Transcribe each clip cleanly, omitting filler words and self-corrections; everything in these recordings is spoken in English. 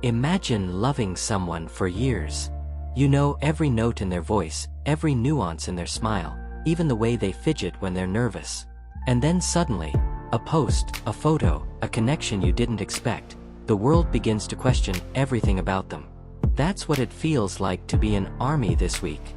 Imagine loving someone for years. You know every note in their voice, every nuance in their smile, even the way they fidget when they're nervous. And then suddenly, a post, a photo, a connection you didn't expect, the world begins to question everything about them. That's what it feels like to be an ARMY this week.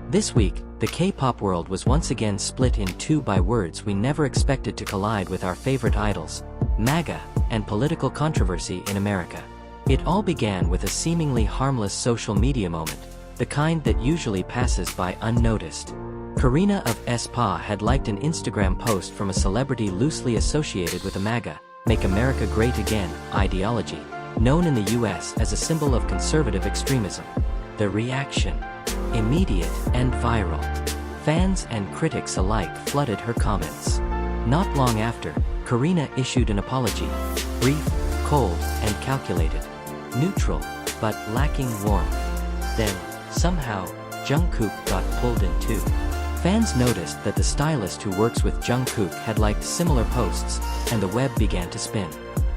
This week, the K-pop world was once again split in two by words we never expected to collide with our favorite idols, MAGA, and political controversy in America. It all began with a seemingly harmless social media moment, the kind that usually passes by unnoticed. Karina of Kpop had liked an Instagram post from a celebrity loosely associated with the MAGA, Make America Great Again, ideology, known in the US as a symbol of conservative extremism. The reaction? Immediate and viral. Fans and critics alike flooded her comments. Not long after, Karina issued an apology, brief, cold, and calculated. Neutral, but lacking warmth. Then, somehow, Jungkook got pulled in too. Fans noticed that the stylist who works with Jungkook had liked similar posts, and the web began to spin.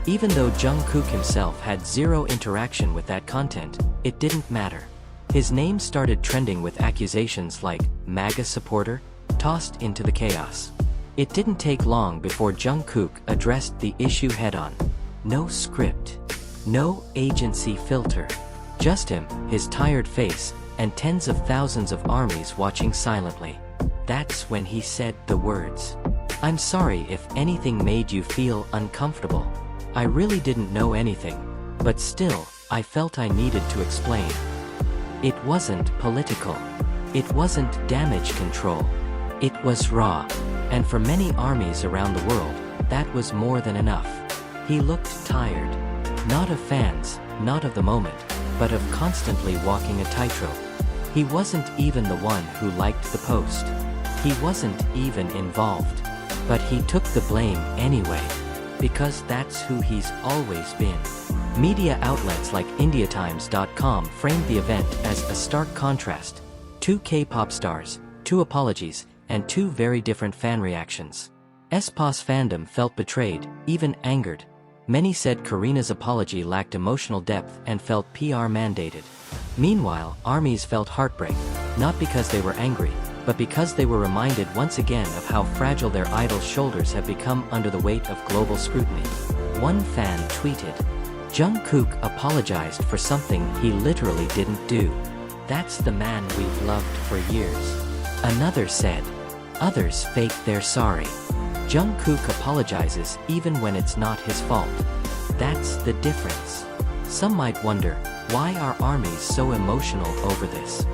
Even though Jungkook himself had zero interaction with that content, it didn't matter. His name started trending with accusations like MAGA supporter, tossed into the chaos. It didn't take long before Jungkook addressed the issue head-on. No script. No agency filter. Just him, his tired face, and tens of thousands of armies watching silently. That's when he said the words, "I'm sorry if anything made you feel uncomfortable. I really didn't know anything, but still, I felt I needed to explain." It wasn't political. It wasn't damage control. It was raw. And for many armies around the world, that was more than enough. He looked tired. Not of fans, not of the moment, but of constantly walking a tightrope. He wasn't even the one who liked the post. He wasn't even involved. But he took the blame anyway. Because that's who he's always been. Media outlets like IndiaTimes.com framed the event as a stark contrast. Two K-pop stars, two apologies, and two very different fan reactions. Kpop's fandom felt betrayed, even angered. Many said Karina's apology lacked emotional depth and felt PR mandated. Meanwhile, armies felt heartbreak, not because they were angry, but because they were reminded once again of how fragile their idol's shoulders have become under the weight of global scrutiny. One fan tweeted, "Jungkook apologized for something he literally didn't do. That's the man we've loved for years." Another said, "Others fake they're sorry. Jungkook apologizes even when it's not his fault. That's the difference." Some might wonder, why are armies so emotional over this?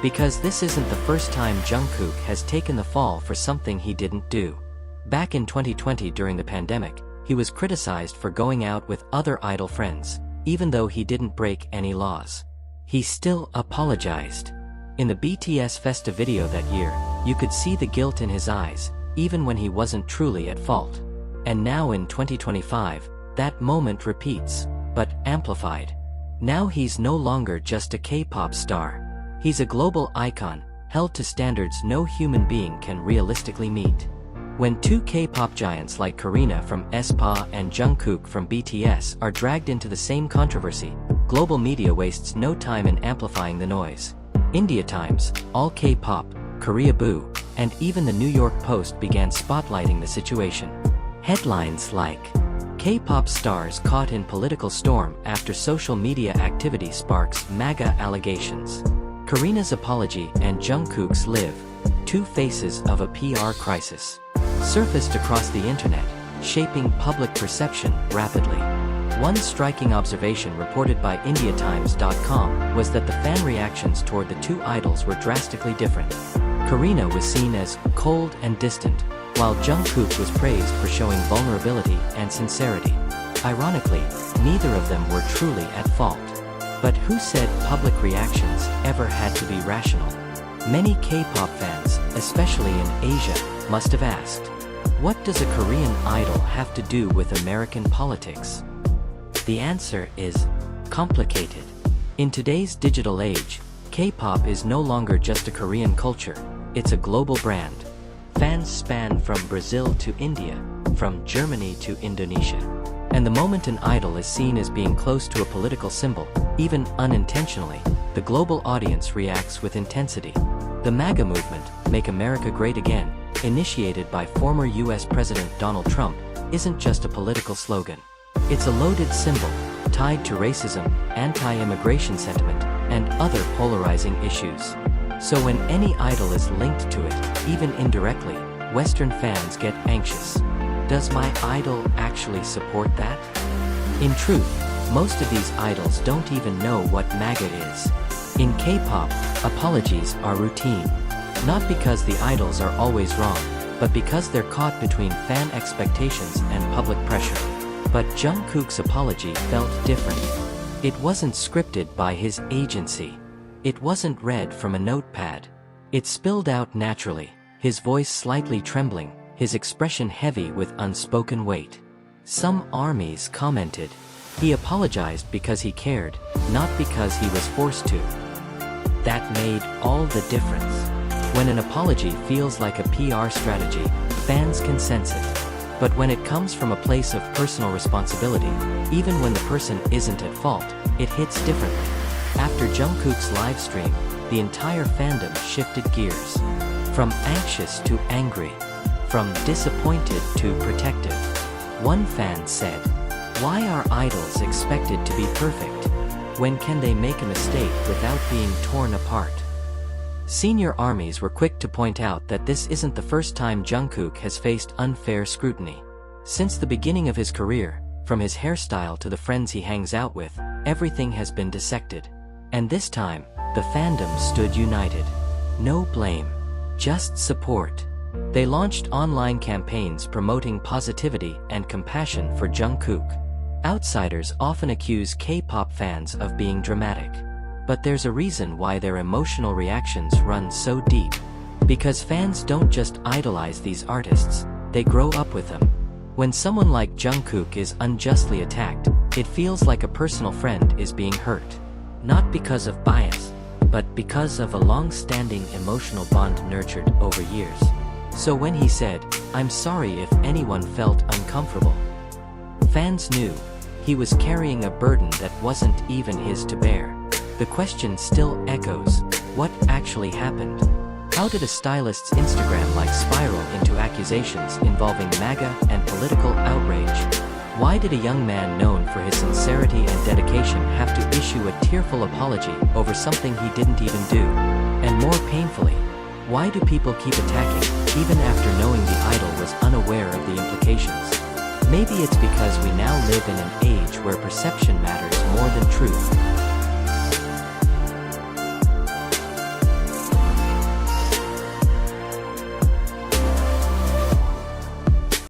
Because this isn't the first time Jungkook has taken the fall for something he didn't do. Back in 2020 during the pandemic, he was criticized for going out with other idol friends, even though he didn't break any laws. He still apologized. In the BTS Festa video that year, you could see the guilt in his eyes, even when he wasn't truly at fault. And now in 2025, that moment repeats, but amplified. Now he's no longer just a K-pop star. He's a global icon, held to standards no human being can realistically meet. When two K-pop giants like Karina from Kpop and Jungkook from BTS are dragged into the same controversy, global media wastes no time in amplifying the noise. India Times, All K-pop, Korea Boo, and even the New York Post began spotlighting the situation. Headlines like, "K-pop stars caught in political storm after social media activity sparks MAGA allegations." Karina's apology and Jungkook's live, two faces of a PR crisis, surfaced across the internet, shaping public perception rapidly. One striking observation reported by IndiaTimes.com was that the fan reactions toward the two idols were drastically different. Karina was seen as cold and distant, while Jungkook was praised for showing vulnerability and sincerity. Ironically, neither of them were truly at fault. But who said public reactions ever had to be rational? Many K-pop fans, especially in Asia, must have asked, what does a Korean idol have to do with American politics? The answer is complicated. In today's digital age, K-pop is no longer just a Korean culture, it's a global brand. Fans span from Brazil to India, from Germany to Indonesia. And the moment an idol is seen as being close to a political symbol, even unintentionally, the global audience reacts with intensity. The MAGA movement, Make America Great Again, initiated by former US President Donald Trump, isn't just a political slogan. It's a loaded symbol, tied to racism, anti-immigration sentiment, and other polarizing issues. So when any idol is linked to it, even indirectly, Western fans get anxious. Does my idol actually support that? In truth, most of these idols don't even know what MAGA is. In K-pop, apologies are routine. Not because the idols are always wrong, but because they're caught between fan expectations and public pressure. But Jungkook's apology felt different. It wasn't scripted by his agency. It wasn't read from a notepad. It spilled out naturally, his voice slightly trembling, his expression heavy with unspoken weight. Some armies commented, he apologized because he cared, not because he was forced to. That made all the difference. When an apology feels like a PR strategy, fans can sense it. But when it comes from a place of personal responsibility, even when the person isn't at fault, it hits differently. After Jungkook's live stream, the entire fandom shifted gears. From anxious to angry. From disappointed to protective. One fan said, "Why are idols expected to be perfect? When can they make a mistake without being torn apart?" Senior armies were quick to point out that this isn't the first time Jungkook has faced unfair scrutiny. Since the beginning of his career, from his hairstyle to the friends he hangs out with, everything has been dissected. And this time, the fandom stood united. No blame, just support. They launched online campaigns promoting positivity and compassion for Jungkook. Outsiders often accuse K-pop fans of being dramatic. But there's a reason why their emotional reactions run so deep. Because fans don't just idolize these artists, they grow up with them. When someone like Jungkook is unjustly attacked, it feels like a personal friend is being hurt. Not because of bias, but because of a long-standing emotional bond nurtured over years. So when he said, "I'm sorry if anyone felt uncomfortable," fans knew he was carrying a burden that wasn't even his to bear. The question still echoes, what actually happened? How did a stylist's Instagram spiral into accusations involving MAGA and political outrage? Why did a young man known for his sincerity and dedication have to issue a tearful apology over something he didn't even do? And more painfully, why do people keep attacking, even after knowing the idol was unaware of the implications? Maybe it's because we now live in an age where perception matters more